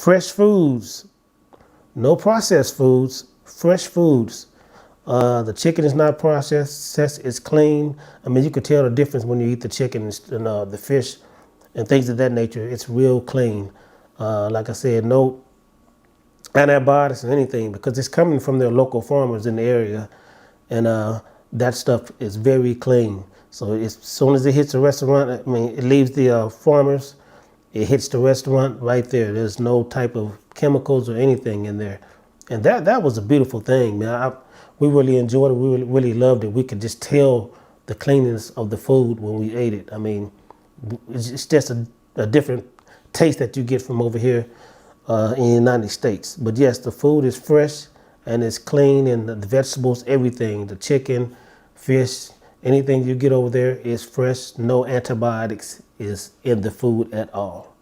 fresh foods, no processed foods, fresh foods. The chicken is not processed, it's clean. I mean, you can tell the difference when you eat the chicken and the fish and things of that nature. It's real clean. Like I said, no antibiotics or anything because it's coming from their local farmers in the area. And that stuff is very clean. So as soon as it hits the restaurant, I mean, it leaves the farmers, it hits the restaurant right there. There's no type of chemicals or anything in there. And that was a beautiful thing, man. We really enjoyed it. We really loved it. We could just tell the cleanliness of the food when we ate it. I mean, it's just a different taste that you get from over here in the United States. But yes, the food is fresh and it's clean, and the vegetables, everything, the chicken, fish, anything you get over there is fresh. No antibiotics is in the food at all.